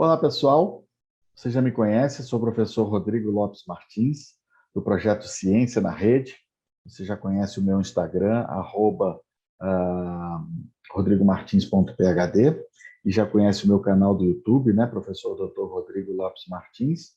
Olá, pessoal. Você já me conhece, sou o professor Rodrigo Lopes Martins, do projeto Ciência na Rede. Você já conhece o meu Instagram, rodrigomartins.phd, e já conhece o meu canal do YouTube, né, professor Dr. Rodrigo Lopes Martins.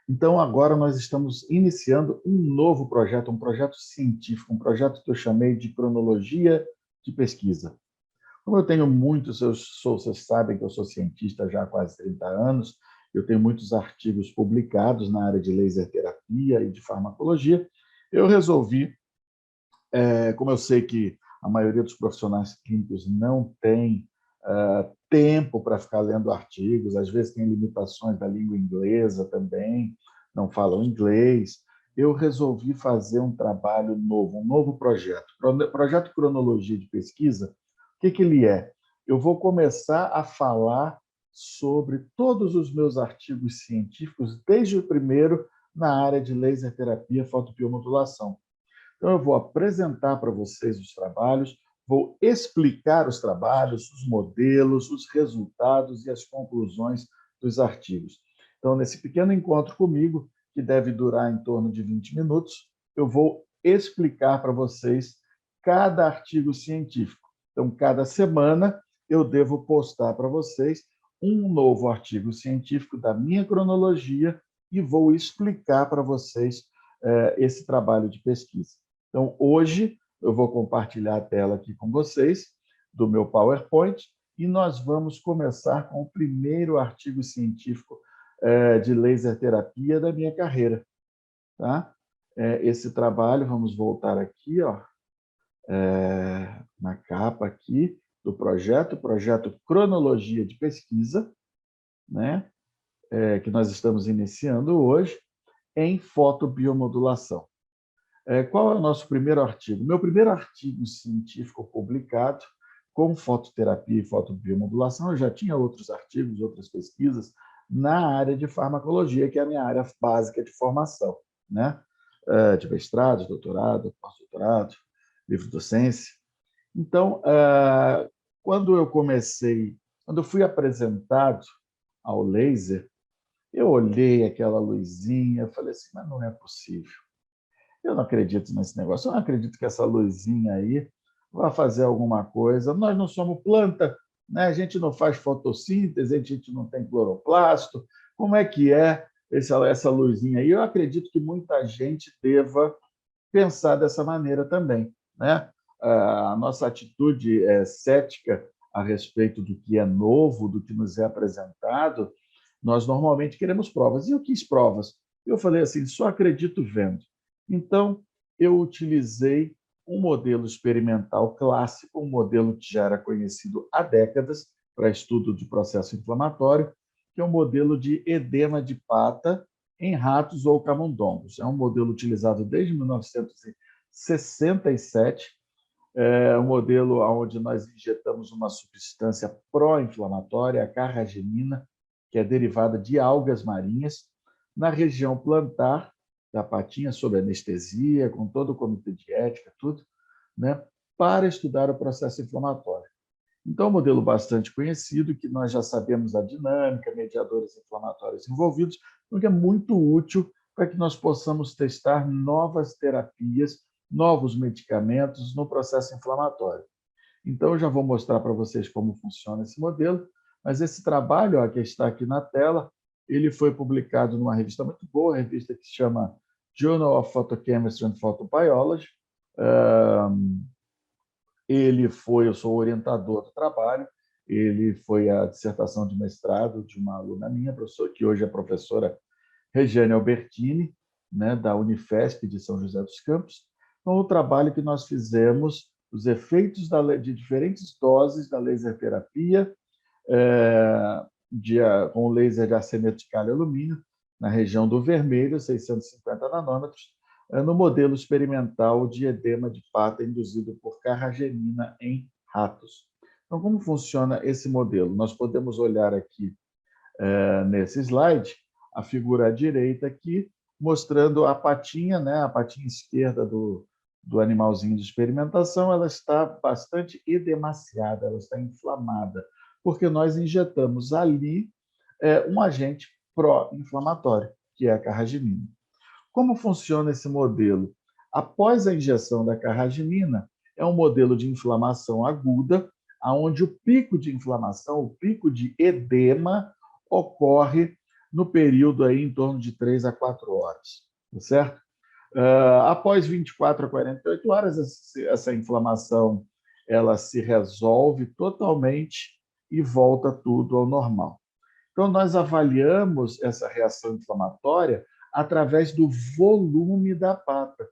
Então, agora nós estamos iniciando um novo projeto, um projeto científico, um projeto que eu chamei de cronologia de pesquisa. Como eu tenho muitos, vocês sabem que eu sou cientista já há quase 30 anos, eu tenho muitos artigos publicados na área de laser terapia e de farmacologia, eu resolvi, como eu sei que a maioria dos profissionais clínicos não tem tempo para ficar lendo artigos, às vezes tem limitações da língua inglesa também, não falam inglês, eu resolvi fazer um trabalho novo, um novo projeto. Projeto Cronologia de Pesquisa, o que ele é? Eu vou começar a falar sobre todos os meus artigos científicos, desde o primeiro na área de laser terapia e fotobiomodulação. Então, eu vou apresentar para vocês os trabalhos, vou explicar os trabalhos, os modelos, os resultados e as conclusões dos artigos. Então, nesse pequeno encontro comigo, que deve durar em torno de 20 minutos, eu vou explicar para vocês cada artigo científico. Então, cada semana, eu devo postar para vocês um novo artigo científico da minha cronologia e vou explicar para vocês esse trabalho de pesquisa. Então, hoje, eu vou compartilhar a tela aqui com vocês, do meu PowerPoint, e nós vamos começar com o primeiro artigo científico de laser terapia da minha carreira. Tá? Esse trabalho, vamos voltar aqui, ó, na capa aqui do projeto Cronologia de Pesquisa, né? Que nós estamos iniciando hoje, em fotobiomodulação. Qual é o nosso primeiro artigo? Meu primeiro artigo científico publicado com fototerapia e fotobiomodulação, eu já tinha outros artigos, outras pesquisas na área de farmacologia, que é a minha área básica de formação, né? De mestrado, doutorado, pós-doutorado, livre-docência. Então, quando eu fui apresentado ao laser, eu olhei aquela luzinha, falei assim, mas não é possível. Eu não acredito nesse negócio, eu não acredito que essa luzinha aí vai fazer alguma coisa. Nós não somos planta, né? A gente não faz fotossíntese, a gente não tem cloroplasto. Como é que é essa luzinha aí? Eu acredito que muita gente deva pensar dessa maneira também, né? A nossa atitude cética a respeito do que é novo, do que nos é apresentado, nós normalmente queremos provas. E eu quis provas. Eu falei assim, só acredito vendo. Então, eu utilizei um modelo experimental clássico, um modelo que já era conhecido há décadas para estudo de processo inflamatório, que é um modelo de edema de pata em ratos ou camundongos. É um modelo utilizado desde 1967, um modelo onde nós injetamos uma substância pró-inflamatória, a carragenina, que é derivada de algas marinhas, na região plantar da patinha, sob anestesia, com todo o comitê de ética, tudo, né, para estudar o processo inflamatório. Então, é um modelo bastante conhecido, que nós já sabemos a dinâmica, mediadores inflamatórios envolvidos, o que é muito útil para que nós possamos testar novas terapias, novos medicamentos no processo inflamatório. Então, eu já vou mostrar para vocês como funciona esse modelo, mas esse trabalho, ó, que está aqui na tela, ele foi publicado numa revista muito boa, a revista que se chama Journal of Photochemistry and Photobiology. Eu sou o orientador do trabalho, ele foi a dissertação de mestrado de uma aluna minha, que hoje é professora Regiane Albertini, né, da Unifesp de São José dos Campos. Então, o trabalho que nós fizemos, os efeitos de diferentes doses da laser terapia, com laser de arseneto de calho e alumínio, na região do vermelho, 650 nanômetros, no modelo experimental de edema de pata induzido por carragenina em ratos. Então, como funciona esse modelo? Nós podemos olhar aqui nesse slide a figura à direita aqui, mostrando a patinha, né? A patinha esquerda do animalzinho de experimentação, ela está bastante edemaciada, ela está inflamada, porque nós injetamos ali um agente pró-inflamatório, que é a carragimina. Como funciona esse modelo? Após a injeção da carragimina, é um modelo de inflamação aguda, onde o pico de inflamação, o pico de edema, ocorre no período aí em torno de 3 a 4 horas, certo? Após 24 a 48 horas, essa inflamação ela se resolve totalmente e volta tudo ao normal. Então, nós avaliamos essa reação inflamatória através do volume da pata.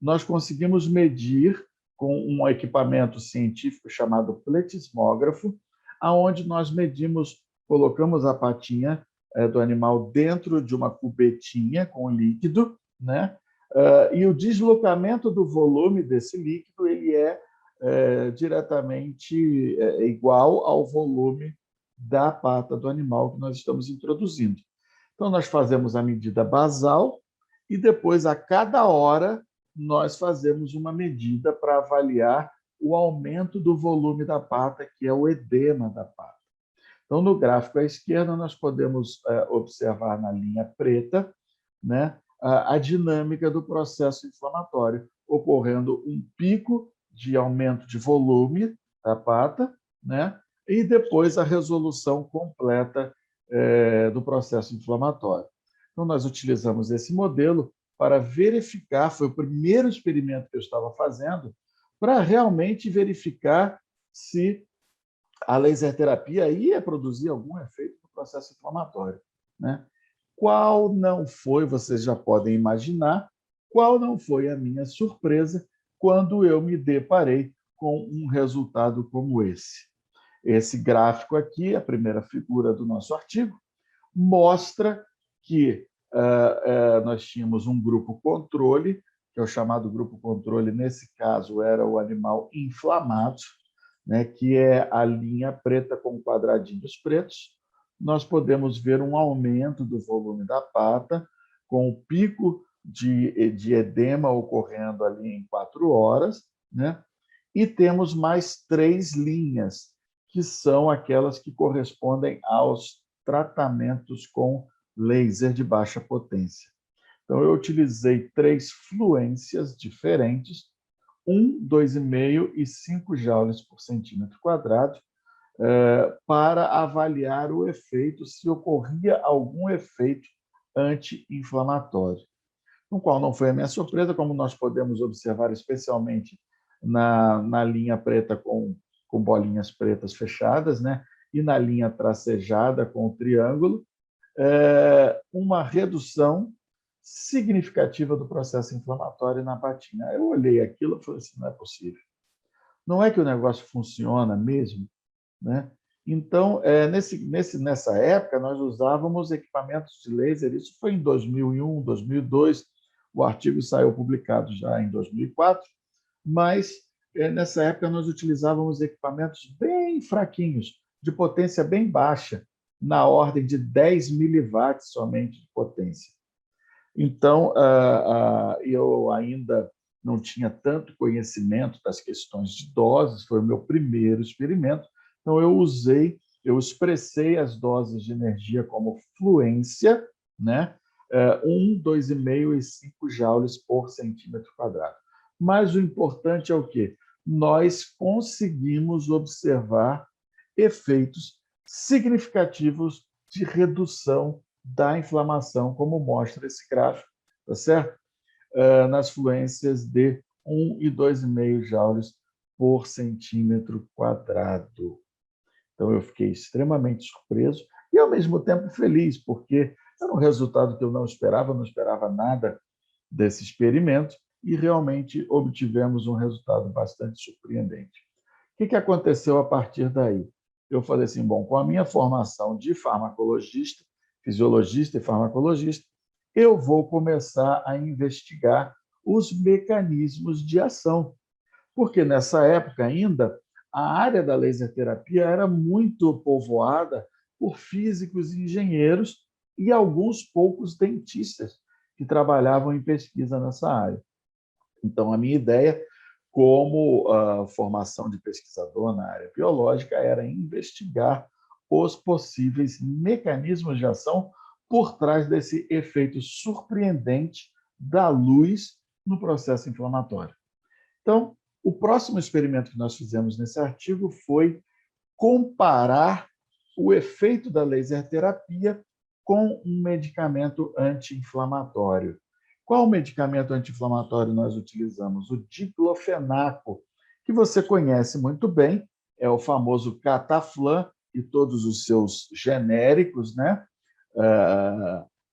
Nós conseguimos medir com um equipamento científico chamado pletismógrafo, aonde nós medimos, colocamos a patinha do animal dentro de uma cubetinha com líquido, né? E o deslocamento do volume desse líquido ele é diretamente igual ao volume da pata do animal que nós estamos introduzindo. Então, nós fazemos a medida basal e depois, a cada hora, nós fazemos uma medida para avaliar o aumento do volume da pata, que é o edema da pata. Então, no gráfico à esquerda, nós podemos observar na linha preta, né, a dinâmica do processo inflamatório, ocorrendo um pico de aumento de volume da pata, né, e depois a resolução completa do processo inflamatório. Então, nós utilizamos esse modelo para verificar, foi o primeiro experimento que eu estava fazendo, para realmente verificar se a laser terapia ia produzir algum efeito no processo inflamatório, né? Qual não foi, vocês já podem imaginar, qual não foi a minha surpresa quando eu me deparei com um resultado como esse. Esse gráfico aqui, a primeira figura do nosso artigo, mostra que nós tínhamos um grupo controle, que é o chamado grupo controle, nesse caso era o animal inflamado, né, que é a linha preta com quadradinhos pretos. Nós podemos ver um aumento do volume da pata, com o pico de edema ocorrendo ali em 4 horas, né? E temos mais 3 linhas, que são aquelas que correspondem aos tratamentos com laser de baixa potência. Então, eu utilizei 3 fluências diferentes, 1, 2,5 e 5 joules por centímetro quadrado, para avaliar o efeito, se ocorria algum efeito anti-inflamatório. No qual não foi a minha surpresa, como nós podemos observar, especialmente na linha preta com bolinhas pretas fechadas, né? E na linha tracejada com o triângulo, uma redução significativa do processo inflamatório na patinha. Eu olhei aquilo e falei assim, não é possível. Não é que o negócio funciona mesmo, né? Então, nessa época, nós usávamos equipamentos de laser, isso foi em 2001, 2002, o artigo saiu publicado já em 2004, mas nessa época nós utilizávamos equipamentos bem fraquinhos, de potência bem baixa, na ordem de 10 miliwatts somente de potência. Então, eu ainda não tinha tanto conhecimento das questões de doses, foi o meu primeiro experimento, então eu expressei as doses de energia como fluência, né? 1, 2,5 e 5 joules por centímetro quadrado. Mas o importante é o quê? Nós conseguimos observar efeitos significativos de redução da inflamação, como mostra esse gráfico, tá certo? Nas fluências de 1 e 2,5 joules por centímetro quadrado. Então, eu fiquei extremamente surpreso e, ao mesmo tempo, feliz, porque era um resultado que eu não esperava nada desse experimento e realmente obtivemos um resultado bastante surpreendente. O que aconteceu a partir daí? Eu falei assim, bom, com a minha formação de farmacologista, fisiologista e farmacologista, eu vou começar a investigar os mecanismos de ação, porque nessa época ainda a área da laser terapia era muito povoada por físicos e engenheiros e alguns poucos dentistas que trabalhavam em pesquisa nessa área. Então, a minha ideia, como formação de pesquisador na área biológica, era investigar os possíveis mecanismos de ação por trás desse efeito surpreendente da luz no processo inflamatório. Então, o próximo experimento que nós fizemos nesse artigo foi comparar o efeito da laser terapia com um medicamento anti-inflamatório. Qual medicamento anti-inflamatório nós utilizamos? O diclofenaco, que você conhece muito bem, é o famoso Cataflam e todos os seus genéricos, né?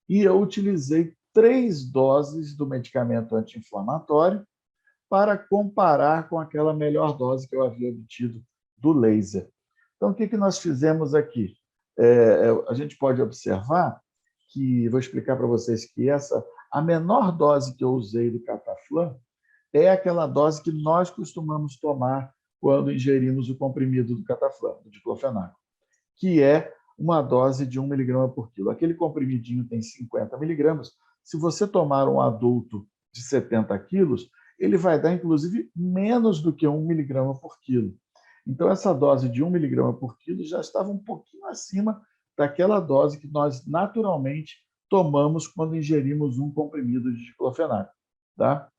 E eu utilizei 3 doses do medicamento anti-inflamatório para comparar com aquela melhor dose que eu havia obtido do laser. Então, o que nós fizemos aqui? A gente pode observar que, vou explicar para vocês que a menor dose que eu usei do Cataflam é aquela dose que nós costumamos tomar quando ingerimos o comprimido do Cataflam, do diclofenaco, que é uma dose de 1 miligrama por quilo. Aquele comprimidinho tem 50 miligramas. Se você tomar um adulto de 70 quilos, ele vai dar, inclusive, menos do que 1 miligrama por quilo. Então, essa dose de 1 miligrama por quilo já estava um pouquinho acima daquela dose que nós naturalmente tomamos quando ingerimos um comprimido de diclofenaco. Tá?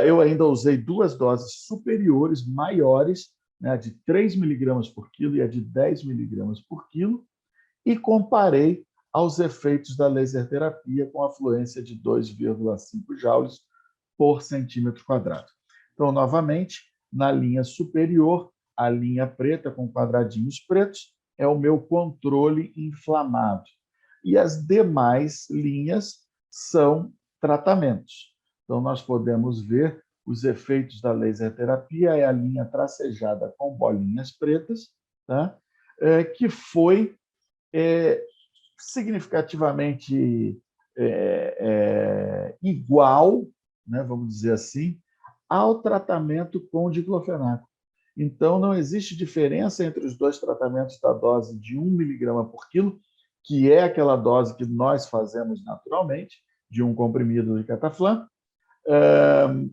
Eu ainda usei 2 doses superiores, maiores, né, de 3 miligramas por quilo e a de 10 miligramas por quilo, e comparei aos efeitos da laser terapia com a fluência de 2,5 joules por centímetro quadrado. Então, novamente, na linha superior, a linha preta com quadradinhos pretos é o meu controle inflamado. E as demais linhas são tratamentos. Então, nós podemos ver os efeitos da laser terapia, é a linha tracejada com bolinhas pretas, tá? Que foi significativamente igual, né, vamos dizer assim, ao tratamento com diclofenaco. Então, não existe diferença entre os 2 tratamentos da dose de 1 miligrama por quilo, que é aquela dose que nós fazemos naturalmente, de um comprimido de Cataflam,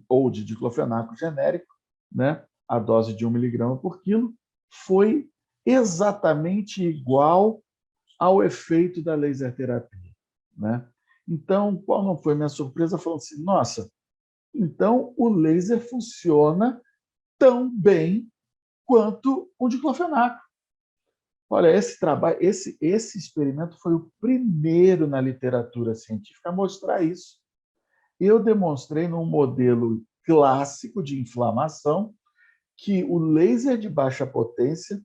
ou de diclofenaco genérico, né? A dose de 1 miligrama por quilo, foi exatamente igual ao efeito da laser terapia, né? Então, qual não foi minha surpresa? Falando assim, nossa, então o laser funciona tão bem quanto o diclofenaco. Olha, esse trabalho, esse experimento foi o primeiro na literatura científica a mostrar isso. Eu demonstrei num modelo clássico de inflamação que o laser de baixa potência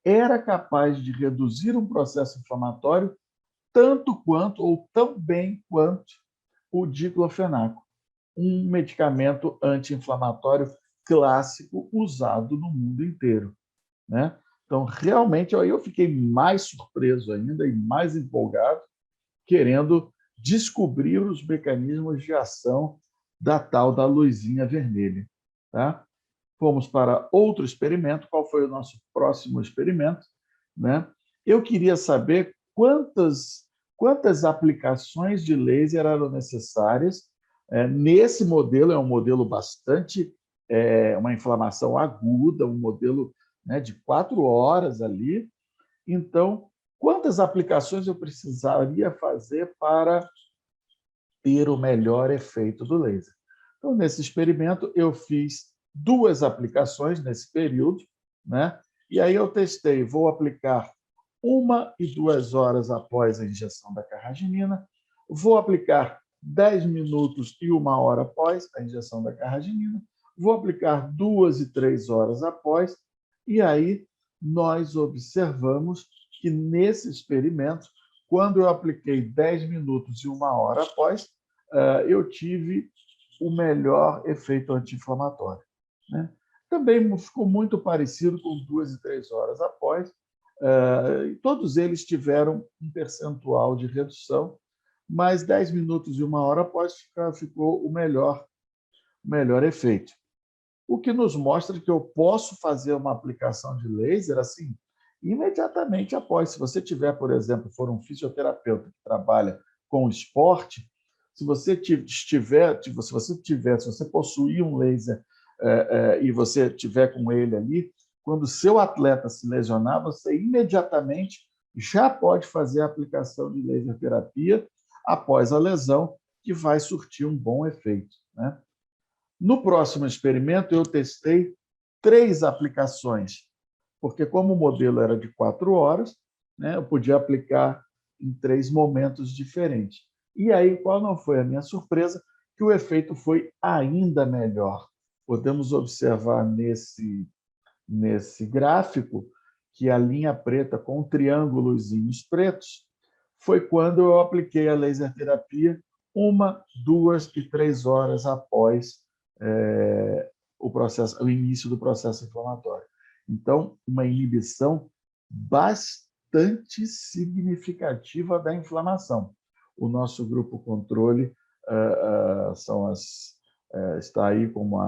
era capaz de reduzir um processo inflamatório tanto quanto ou tão bem quanto o diclofenaco, um medicamento anti-inflamatório clássico usado no mundo inteiro, né? Então, realmente, eu fiquei mais surpreso ainda e mais empolgado, querendo descobrir os mecanismos de ação da tal da luzinha vermelha. Tá? Fomos para outro experimento. Qual foi o nosso próximo experimento? Né? Eu queria saber quantas aplicações de laser eram necessárias. Nesse modelo, é um modelo bastante... uma inflamação aguda, um modelo, né, de 4 horas ali. Então, quantas aplicações eu precisaria fazer para ter o melhor efeito do laser? Então, nesse experimento, eu fiz 2 aplicações nesse período, né? E aí eu testei, vou aplicar 1 e 2 horas após a injeção da carragenina, vou aplicar 10 minutos e 1 hora após a injeção da carragenina, vou aplicar 2 e 3 horas após, e aí nós observamos que nesse experimento, quando eu apliquei 10 minutos e 1 hora após, eu tive o melhor efeito anti-inflamatório, né? Também ficou muito parecido com 2 e 3 horas após. Todos eles tiveram um percentual de redução, mas 10 minutos e 1 hora após ficou o melhor efeito. O que nos mostra que eu posso fazer uma aplicação de laser assim imediatamente após. Se você tiver, por exemplo, for um fisioterapeuta que trabalha com esporte, se você possuir um laser e você tiver com ele ali, quando o seu atleta se lesionar, você imediatamente já pode fazer a aplicação de laser terapia após a lesão, que vai surtir um bom efeito, né? No próximo experimento, eu testei 3 aplicações, porque como o modelo era de 4 horas, né, eu podia aplicar em 3 momentos diferentes. E aí, qual não foi a minha surpresa? Que o efeito foi ainda melhor. Podemos observar nesse gráfico que a linha preta com triângulos pretos foi quando eu apliquei a laser terapia 1, 2 e 3 horas após o início do processo inflamatório. Então, uma inibição bastante significativa da inflamação. O nosso grupo controle está aí como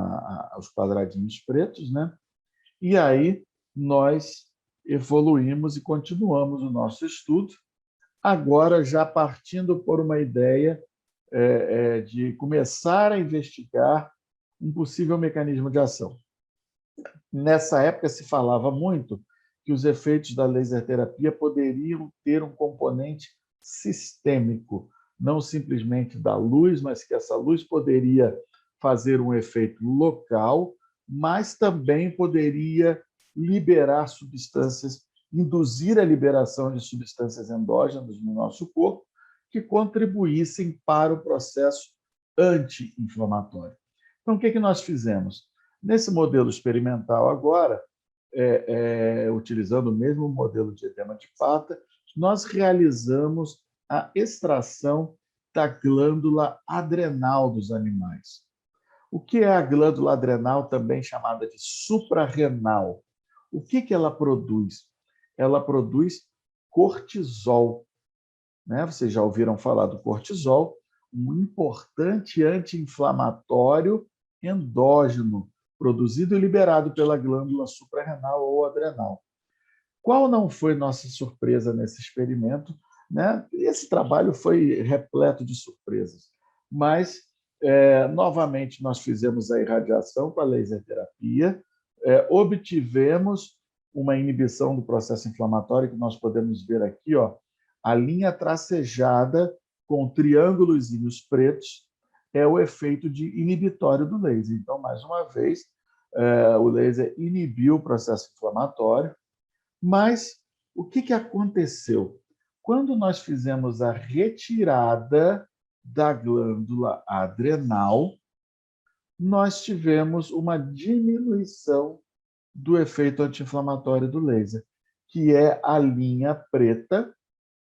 os quadradinhos pretos, né? E aí nós evoluímos e continuamos o nosso estudo, agora já partindo por uma ideia de começar a investigar um possível mecanismo de ação. Nessa época se falava muito que os efeitos da laser terapia poderiam ter um componente sistêmico, não simplesmente da luz, mas que essa luz poderia fazer um efeito local, mas também poderia liberar substâncias, induzir a liberação de substâncias endógenas no nosso corpo que contribuíssem para o processo anti-inflamatório. Então, o que nós fizemos? Nesse modelo experimental agora, utilizando o mesmo modelo de edema de pata, nós realizamos a extração da glândula adrenal dos animais. O que é a glândula adrenal, também chamada de suprarrenal? O que ela produz? Ela produz cortisol, né? Vocês já ouviram falar do cortisol, um importante anti-inflamatório endógeno, produzido e liberado pela glândula suprarrenal ou adrenal. Qual não foi nossa surpresa nesse experimento, né? Esse trabalho foi repleto de surpresas, mas, novamente, nós fizemos a irradiação com a laser terapia, obtivemos uma inibição do processo inflamatório, que nós podemos ver aqui, ó, a linha tracejada com triângulos pretos, é o efeito de inibitório do laser. Então, mais uma vez, o laser inibiu o processo inflamatório, mas o que aconteceu? Quando nós fizemos a retirada da glândula adrenal, nós tivemos uma diminuição do efeito anti-inflamatório do laser, que é a linha preta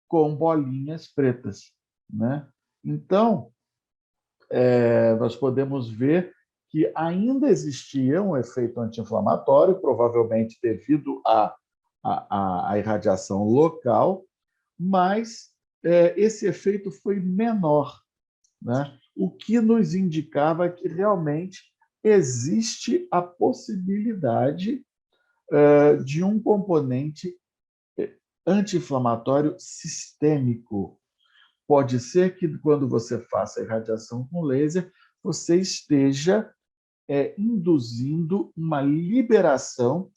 com bolinhas pretas, né? Então, nós podemos ver que ainda existia um efeito anti-inflamatório, provavelmente devido à irradiação local, mas esse efeito foi menor, né? O que nos indicava que realmente existe a possibilidade de um componente anti-inflamatório sistêmico. Pode ser que, quando você faça a irradiação com laser, você esteja induzindo uma liberação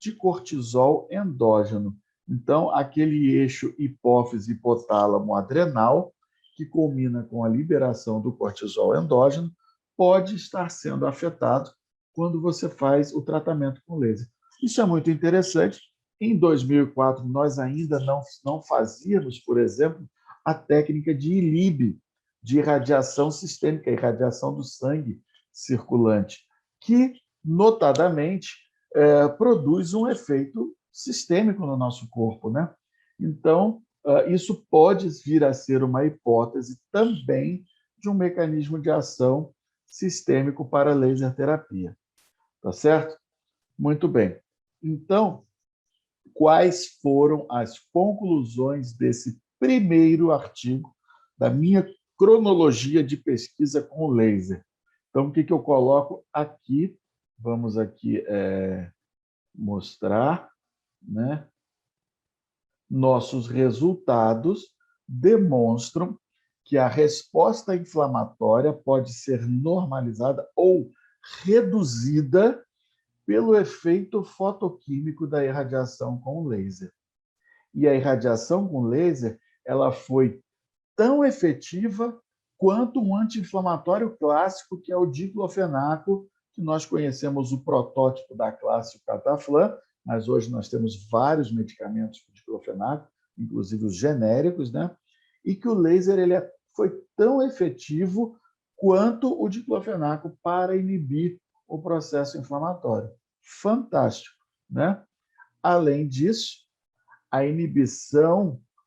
de cortisol endógeno. Então, aquele eixo hipófise-hipotálamo-adrenal, que culmina com a liberação do cortisol endógeno, pode estar sendo afetado quando você faz o tratamento com laser. Isso é muito interessante. Em 2004, nós ainda não fazíamos, por exemplo, a técnica de ILIB, de irradiação sistêmica, irradiação do sangue circulante, que, notadamente, produz um efeito sistêmico no nosso corpo, né? Então, isso pode vir a ser uma hipótese também de um mecanismo de ação sistêmico para a laser terapia. Tá certo? Muito bem. Então, quais foram as conclusões desse primeiro artigo da minha cronologia de pesquisa com o laser? Então, o que eu coloco aqui? Vamos aqui mostrar, né? Nossos resultados demonstram que a resposta inflamatória pode ser normalizada ou reduzida pelo efeito fotoquímico da irradiação com laser. E a irradiação com laser ela foi tão efetiva quanto um anti-inflamatório clássico, que é o diclofenaco, que nós conhecemos o protótipo da classe, o Cataflam, mas hoje nós temos vários medicamentos para o diclofenaco, inclusive os genéricos, né? E que o laser foi tão efetivo quanto o diclofenaco para inibir o processo inflamatório. Fantástico, né? Além disso,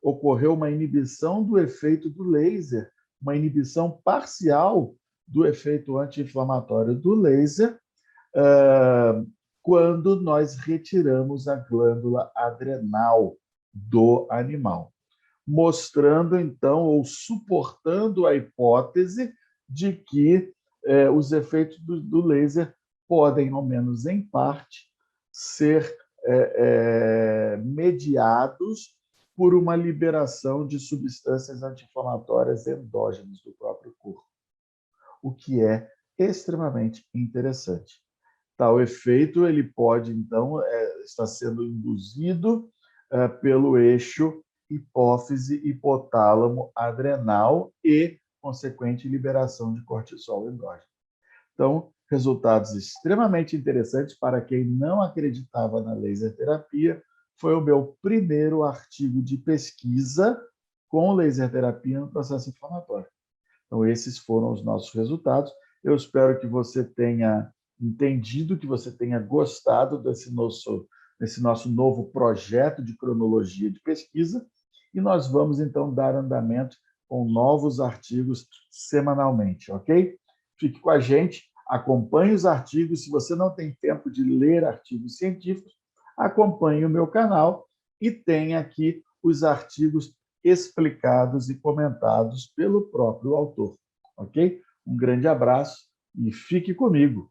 ocorreu uma inibição do efeito do laser, uma inibição parcial do efeito anti-inflamatório do laser, quando nós retiramos a glândula adrenal do animal, mostrando, então, ou suportando a hipótese de que os efeitos do laser podem, ao menos em parte, ser mediados por uma liberação de substâncias anti-inflamatórias endógenas do próprio corpo, o que é extremamente interessante. Tal efeito ele pode, então, estar sendo induzido pelo eixo hipófise-hipotálamo-adrenal e consequente liberação de cortisol endógeno. Então, resultados extremamente interessantes para quem não acreditava na laser terapia. Foi o meu primeiro artigo de pesquisa com laser terapia no processo inflamatório. Então, esses foram os nossos resultados. Eu espero que você tenha entendido, que você tenha gostado desse nosso novo projeto de cronologia de pesquisa, e nós vamos, então, dar andamento com novos artigos semanalmente, ok? Fique com a gente, acompanhe os artigos. Se você não tem tempo de ler artigos científicos, acompanhe o meu canal e tem aqui os artigos explicados e comentados pelo próprio autor, ok? Um grande abraço e fique comigo.